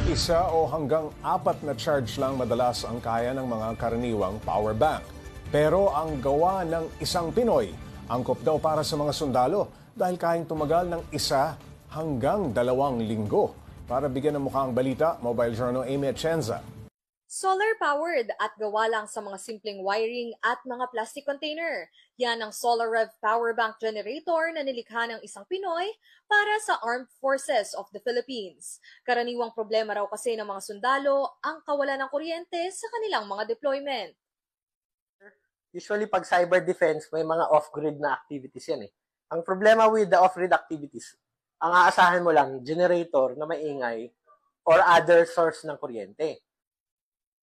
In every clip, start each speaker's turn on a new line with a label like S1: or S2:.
S1: Isa o hanggang 4 na charge lang madalas ang kaya ng mga karaniwang power bank. Pero ang gawa ng isang Pinoy, angkop daw para sa mga sundalo dahil kayang tumagal ng 1 hanggang 2 linggo. Para bigyan ng mukha ang balita, Mobile Journal Amy Atienza.
S2: Solar-powered at gawa lang sa mga simpleng wiring at mga plastic container. Yan ang SolarRev power bank generator na nilikha ng isang Pinoy para sa Armed Forces of the Philippines. Karaniwang problema raw kasi ng mga sundalo ang kawalan ng kuryente sa kanilang mga deployment.
S3: Usually pag cyber defense, may mga off-grid na activities yan eh. Ang problema with the off-grid activities, ang aasahan mo lang, generator na maingay or other source ng kuryente.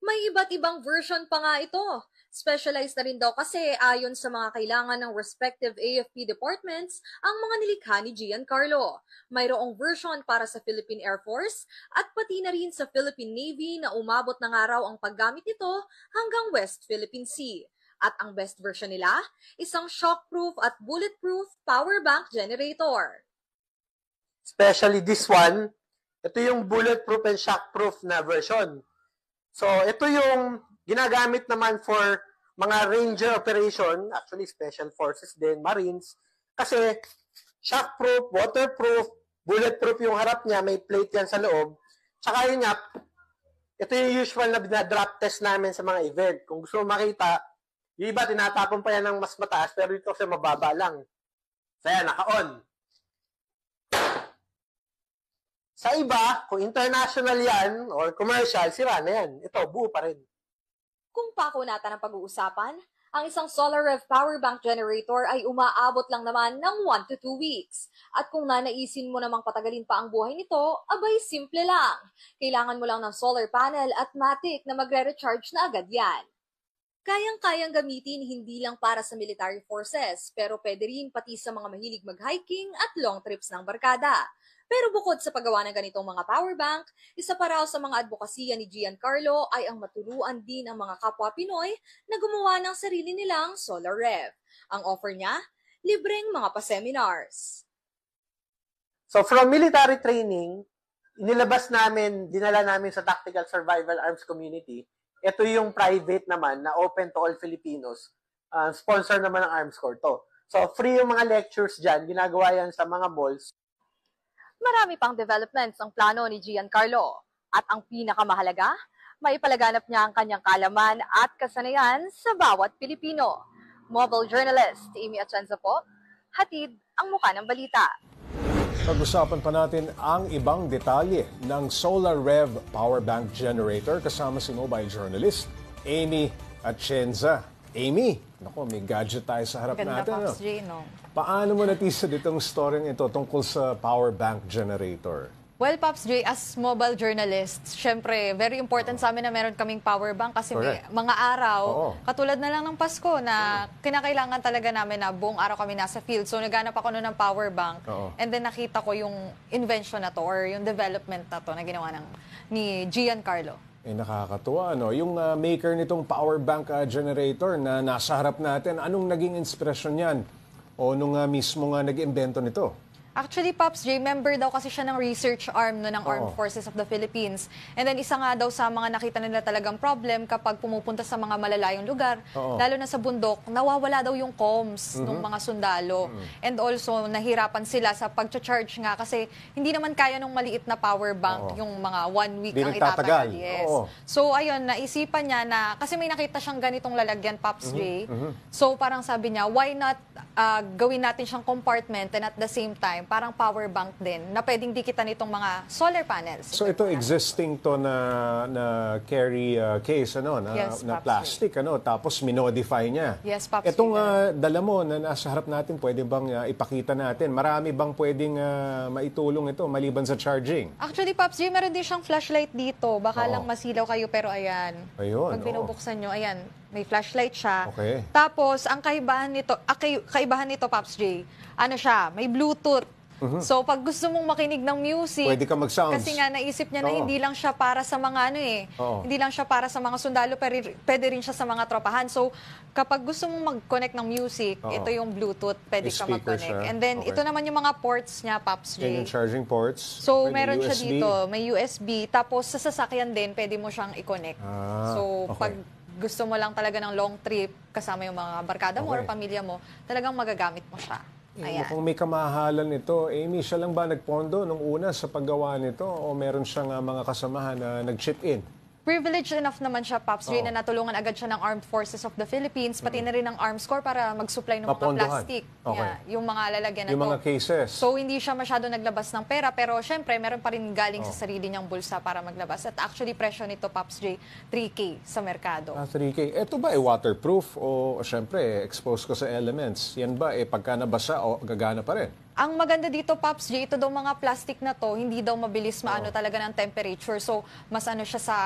S2: May iba't ibang version pa nga ito. Specialized na rin daw kasi ayon sa mga kailangan ng respective AFP departments ang mga nilikha ni Giancarlo. Mayroong version para sa Philippine Air Force at pati na rin sa Philippine Navy na umabot na nga raw ang paggamit nito hanggang West Philippine Sea. At ang best version nila, isang shockproof at bulletproof power bank generator.
S3: Especially this one, ito yung bulletproof and shockproof na version. So, ito yung ginagamit naman for mga ranger operation, actually special forces din, marines, kasi shockproof, waterproof, bulletproof yung harap niya, may plate yan sa loob. Tsaka yun nga, ito yung usual na drop test namin sa mga event. Kung gusto mo makita, yung iba tinatapon pa yan ng mas mataas, pero dito kasi mababa lang. So yan, naka-on. Sa iba, kung international yan or commercial, sira na yan. Ito, buo pa rin.
S2: Kung pakunatan ang pag-uusapan, ang isang SolarRev power bank generator ay umaabot lang naman ng 1 to 2 weeks. At kung nanaisin mo namang patagalin pa ang buhay nito, abay simple lang. Kailangan mo lang ng solar panel at matic na magre-recharge na agad yan. Kayang-kayang gamitin hindi lang para sa military forces, pero pwede rin pati sa mga mahilig mag-hiking at long trips ng barkada. Pero bukod sa paggawa ng ganitong mga power bank, isa pa raw sa mga advokasya ni Giancarlo ay ang maturuan din ang mga kapwa Pinoy na gumawa ng sarili nilang SolarRev. Ang offer niya, libreng mga pa-seminars.
S3: So from military training, inilabas namin, dinala namin sa Tactical Survival Arms Community. Ito yung private naman na open to all Filipinos. Sponsor naman ng Arms Corps to. So free yung mga lectures dyan, ginagawa yan sa mga malls.
S2: Marami pang developments ang plano ni Giancarlo. At ang pinakamahalaga, maipalaganap niya ang kanyang kaalaman at kasanayan sa bawat Pilipino. Mobile journalist Amy Atienza po, hatid ang mukha ng balita.
S1: Pag-usapan pa natin ang ibang detalye ng SolarRev Power Bank Generator kasama si mobile journalist Amy Atienza. Amy, naku, may gadget tayo sa harap
S4: Ganda,
S1: natin.
S4: Pops J, no?
S1: Paano mo natisod itong story ito tungkol sa power bank generator?
S4: Well, Pops J, as mobile journalists, syempre, very important sa amin na meron kaming power bank kasi may mga araw, katulad na lang ng Pasko, na kinakailangan talaga namin na buong araw kami nasa field. So, naghanap ako noon ng power bank. And then, nakita ko yung invention na to or yung development na to na ginawa ni Giancarlo.
S1: Nakakatuwa, no? Yung maker nitong power bank generator na nasa harap natin, anong naging inspirasyon yan? O nung mismo nga nag-imbento nito?
S4: Actually, Pops J, member daw kasi siya ng research arm ng Armed Forces of the Philippines. And then isa nga daw sa mga nakita nila talagang problem kapag pumupunta sa mga malalayong lugar, lalo na sa bundok, nawawala daw yung comms ng mga sundalo. And also, nahirapan sila sa pag-charge nga kasi hindi naman kaya nung maliit na power bank yung mga 1 week ang itatagal. Yes. So, ayun, naisipan niya na, kasi may nakita siyang ganitong lalagyan, Pops J. So, parang sabi niya, why not gawin natin siyang compartment and at the same time, parang power bank din na pwedeng dikitan itong mga solar panels.
S1: So ito existing to na carry case na plastic tapos minodify niya.
S4: Yes, Pops.
S1: Itong dala mo na nasa harap natin, pwede bang ipakita natin? Marami bang pwedeng maitulong ito maliban sa charging?
S4: Actually, Pops J, meron din siyang flashlight dito. Baka lang masilaw kayo pero ayan.
S1: Ayun.
S4: Pag binubuksan nyo, ayan, may flashlight siya.
S1: Okay.
S4: Tapos, ang kaibahan nito, Pops J, ano siya, may Bluetooth. So pag gusto mong makinig ng music,
S1: Pwede ka mag-sounds.
S4: kasi nga naisip niya na
S1: Oo.
S4: hindi lang siya para sa mga
S1: Oo.
S4: hindi lang siya para sa mga sundalo, pero pwede rin siya sa mga tropahan. So kapag gusto mong mag-connect ng music,
S1: Oo.
S4: ito yung Bluetooth, pwede
S1: May
S4: ka
S1: speaker
S4: mag-connect.
S1: siya.
S4: And then
S1: Okay.
S4: ito naman yung mga ports niya, Pops J.
S1: Yan yung charging ports.
S4: So,
S1: Pwede
S4: meron siya
S1: USB.
S4: dito, may USB, tapos sa sasakyan din, pwede mo siyang i-connect. So,
S1: okay.
S4: pag gusto mo lang talaga ng long trip, kasama yung mga barkada mo
S1: Okay.
S4: or pamilya mo, talagang magagamit mo siya. Ayan.
S1: Mukhang may kamahalan nito. Amy, siya lang ba nagpondo nung una sa paggawa nito o meron siyang mga kasamahan na nag-chip in?
S4: Privileged enough naman siya, Pops J, na natulungan agad siya ng Armed Forces of the Philippines, pati na rin ng Arms Corps para mag-supply ng mga
S1: Mapondohan.
S4: plastic.
S1: Okay.
S4: Yeah, yung mga lalagyan na
S1: Yung
S4: to.
S1: mga cases.
S4: So, hindi siya masyado naglabas ng pera, pero syempre, meron pa rin galing sa sarili niyang bulsa para maglabas. At actually, presyo nito, Pops J, 3K sa merkado.
S1: 3K. Ito ba waterproof o syempre exposed ko sa elements? Yan ba pagka nabasa o gagana pa rin?
S4: Ang maganda dito, Pops J, ito daw mga plastic na to, hindi daw mabilis maano talaga ng temperature. So, mas ano siya sa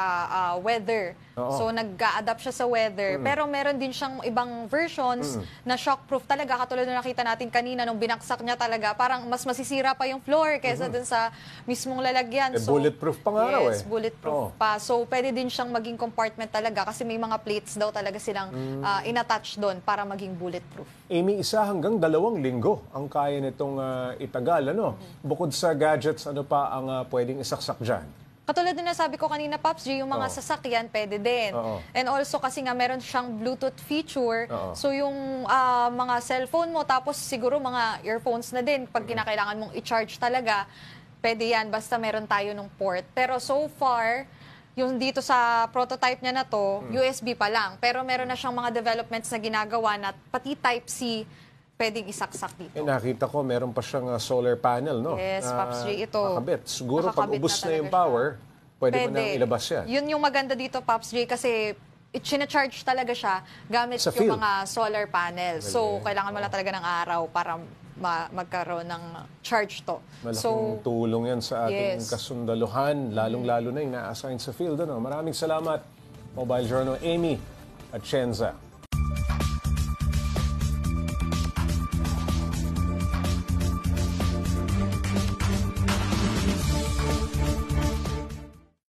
S4: weather.
S1: Oo.
S4: So, nag-a-adapt siya sa weather. Pero meron din siyang ibang versions na shockproof talaga. Katulad na nakita natin kanina, nung binaksak niya talaga, parang mas masisira pa yung floor kaysa dun sa mismong lalagyan.
S1: Bulletproof pa nga raw
S4: Yes, bulletproof
S1: Oo.
S4: pa. So, pwede din siyang maging compartment talaga kasi may mga plates daw talaga silang inattach doon para maging bulletproof.
S1: Amy, 1 hanggang 2 linggo ang kaya nitong itagal. Ano? Bukod sa gadgets, ano pa ang pwedeng isaksak dyan?
S4: Katulad din na sabi ko kanina, Pops J, yung mga
S1: Oo.
S4: sasakyan, pwede din.
S1: Oo.
S4: And also, kasi nga meron siyang Bluetooth feature.
S1: Oo.
S4: So, yung mga cellphone mo, tapos siguro mga earphones na din, pag kinakailangan mong i-charge talaga, pwede yan, basta meron tayo ng port. Pero so far, yung dito sa prototype niya na to, USB pa lang. Pero meron na siyang mga developments na ginagawa na pati Type-C, pwedeng isaksak dito.
S1: Nakita ko, meron pa siyang solar panel, no?
S4: Yes, Pops J, ito.
S1: Nakakabit. Siguro pag
S4: Nakakabit
S1: ubos
S4: na
S1: na yung
S4: talaga
S1: power, pwede mo nang ilabas yan.
S4: Yun yung maganda dito, Pops J, kasi charge talaga siya gamit
S1: Sa
S4: yung
S1: field.
S4: mga solar panels. So, kailangan mo lang talaga ng araw para magkaroon ng charge to.
S1: Malaking tulong yan sa ating
S4: Yes.
S1: kasundaluhan, lalong-lalo na yung na-assign sa field. Ano? Maraming salamat, Mobile Journal Amy at Chenza.